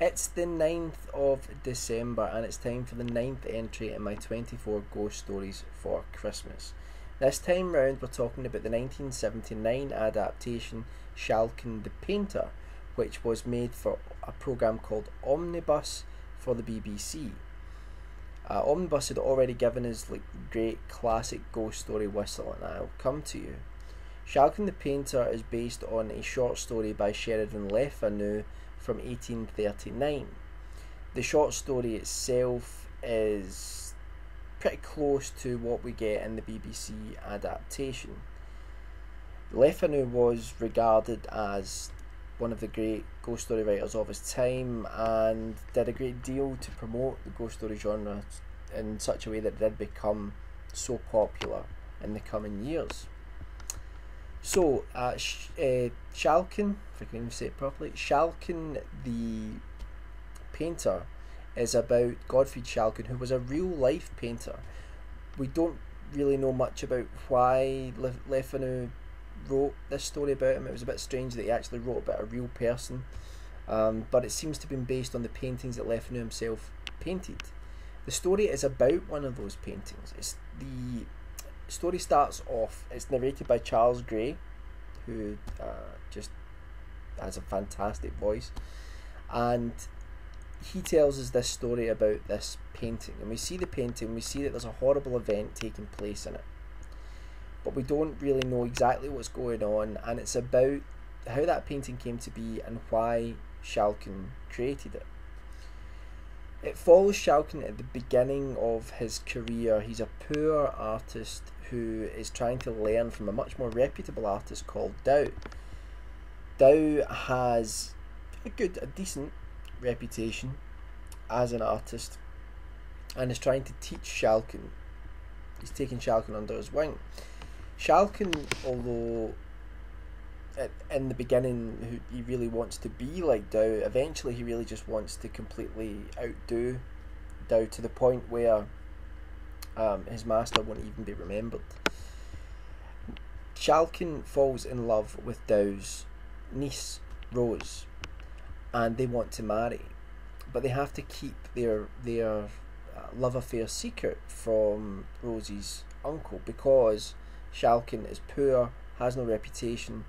It's the 9th of December and it's time for the 9th entry in my 24 ghost stories for Christmas. This time round we're talking about the 1979 adaptation Schalken the Painter, which was made for a programme called Omnibus for the BBC. Omnibus had already given us like great classic ghost story whistle, and I'll come to you. Schalken the Painter is based on a short story by Sheridan Le Fanu from 1839. The short story itself is pretty close to what we get in the BBC adaptation. Le Fanu was regarded as one of the great ghost story writers of his time and did a great deal to promote the ghost story genre in such a way that it did become so popular in the coming years. So, Schalken, if I can even say it properly, Schalken the Painter is about Gottfried Schalken, who was a real life painter. We don't really know much about why Le Fanu wrote this story about him. It was a bit strange that he actually wrote about a real person, but it seems to have been based on the paintings that Le Fanu himself painted. The story is about one of those paintings. The story starts off, it's narrated by Charles Gray, who just has a fantastic voice, and he tells us this story about this painting, and we see the painting, we see that there's a horrible event taking place in it, but we don't really know exactly what's going on, and it's about how that painting came to be and why Schalken created it. It follows Schalken at the beginning of his career. He's a poor artist who is trying to learn from a much more reputable artist called Dow. Dow has a decent reputation as an artist and is trying to teach Schalken. He's taking Schalken under his wing. Schalken, although in the beginning he really wants to be like Dow, eventually he really just wants to completely outdo Dow to the point where his master won't even be remembered. Schalken falls in love with Dow's niece, Rose, and they want to marry, but they have to keep their love affair secret from Rose's uncle because Schalken is poor, has no reputation,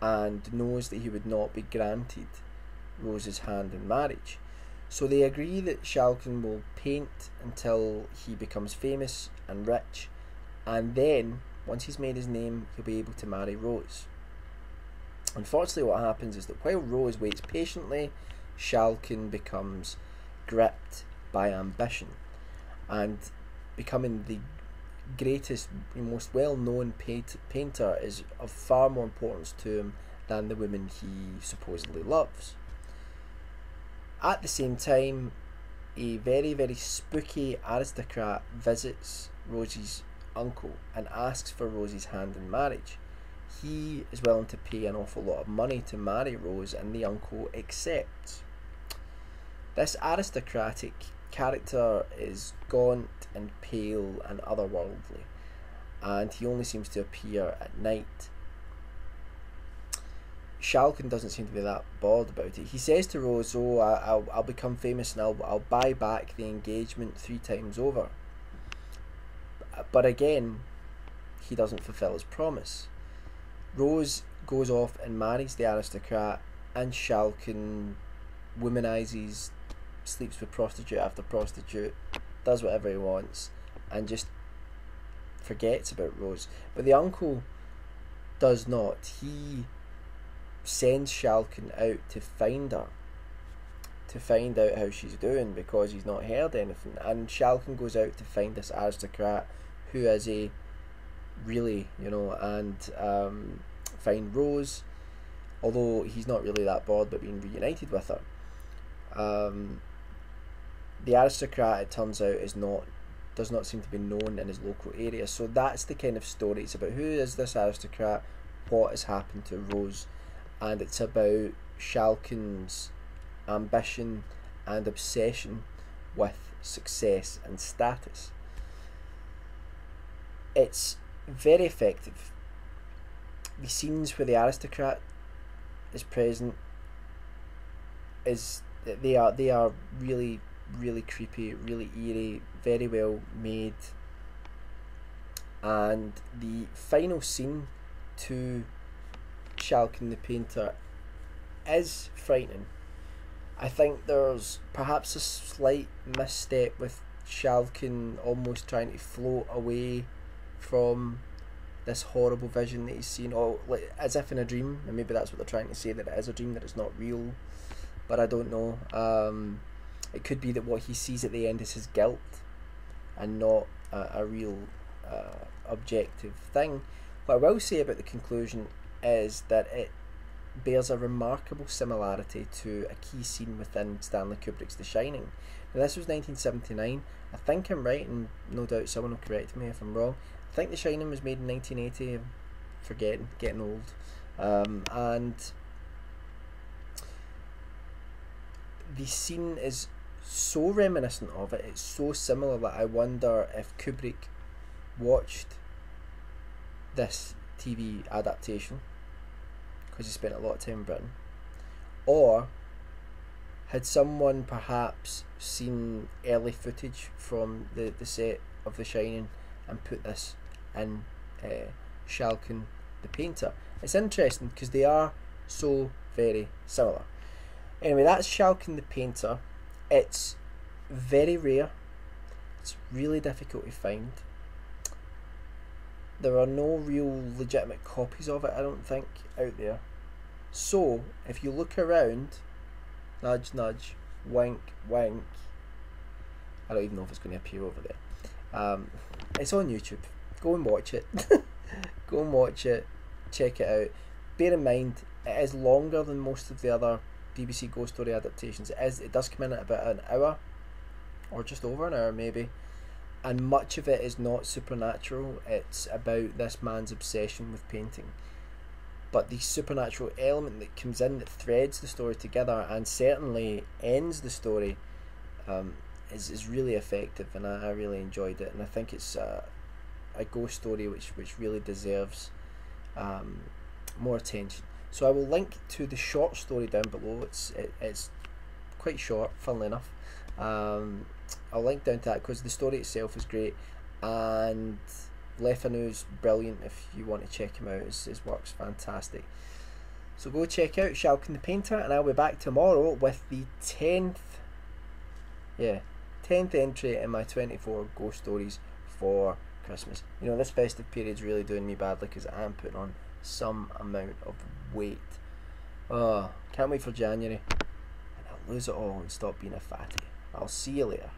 and knows that he would not be granted Rose's hand in marriage. So they agree that Schalken will paint until he becomes famous and rich, and then, once he's made his name, he'll be able to marry Rose. Unfortunately, what happens is that while Rose waits patiently, Schalken becomes gripped by ambition, and becoming the greatest, most well-known painter is of far more importance to him than the woman he supposedly loves. At the same time, a very, very spooky aristocrat visits Rosie's uncle and asks for Rosie's hand in marriage. He is willing to pay an awful lot of money to marry Rose, and the uncle accepts. This aristocratic character is gaunt and pale and otherworldly, and he only seems to appear at night. Schalken doesn't seem to be that bothered about it. He says to Rose, "Oh, I'll become famous and I'll buy back the engagement 3 times over." But again, he doesn't fulfill his promise. Rose goes off and marries the aristocrat, and Schalken womanizes, sleeps with prostitute after prostitute, does whatever he wants, and just forgets about Rose. But the uncle does not. He sends Schalken out to find her, to find out how she's doing, because he's not heard anything. And Schalken goes out to find this aristocrat who is a really, and find Rose, although he's not really that bothered about being reunited with her. The aristocrat, it turns out, does not seem to be known in his local area. So that's the kind of story. It's about who is this aristocrat, what has happened to Rose, and it's about Schalken's ambition and obsession with success and status. It's very effective. The scenes where the aristocrat is present is they are really really creepy, really eerie, very well made, and the final scene to Schalken the Painter is frightening. I think there's perhaps a slight misstep with Schalken almost trying to float away from this horrible vision that he's seen, or like as if in a dream, and maybe that's what they're trying to say, that it is a dream, that it's not real. But I don't know. It could be that what he sees at the end is his guilt, and not a real objective thing. What I will say about the conclusion is that it bears a remarkable similarity to a key scene within Stanley Kubrick's The Shining. Now, this was 1979. I think I'm right, and no doubt someone will correct me if I'm wrong. I think The Shining was made in 1980. I'm forgetting, getting old. And the scene is so reminiscent of it, it's so similar that I wonder if Kubrick watched this TV adaptation, because he spent a lot of time in Britain, or had someone perhaps seen early footage from the set of The Shining and put this in Schalken the Painter. It's interesting because they are so very similar. Anyway, that's Schalken the Painter. It's very rare. It's really difficult to find. There are no real legitimate copies of it, I don't think, out there. So, if you look around, nudge, nudge, wink, wink. I don't even know if it's going to appear over there. It's on YouTube. Go and watch it. Go and watch it. Check it out. Bear in mind, it is longer than most of the other BBC ghost story adaptations. It does come in at about an hour, or just over an hour maybe, and much of it is not supernatural. It's about this man's obsession with painting, but the supernatural element that comes in, that threads the story together and certainly ends the story, is really effective, and I really enjoyed it, and I think it's a ghost story which really deserves more attention. So I will link to the short story down below. It's quite short, funnily enough. I'll link down to that because the story itself is great, and Lefanu's brilliant. If you want to check him out, his work's fantastic. So go check out Schalken the Painter, and I'll be back tomorrow with the 10th entry in my 24 ghost stories for Christmas. You know, this festive period's really doing me badly because I am putting on some amount of weight. Oh, can't wait for January, and I'll lose it all and stop being a fatty. I'll see you later.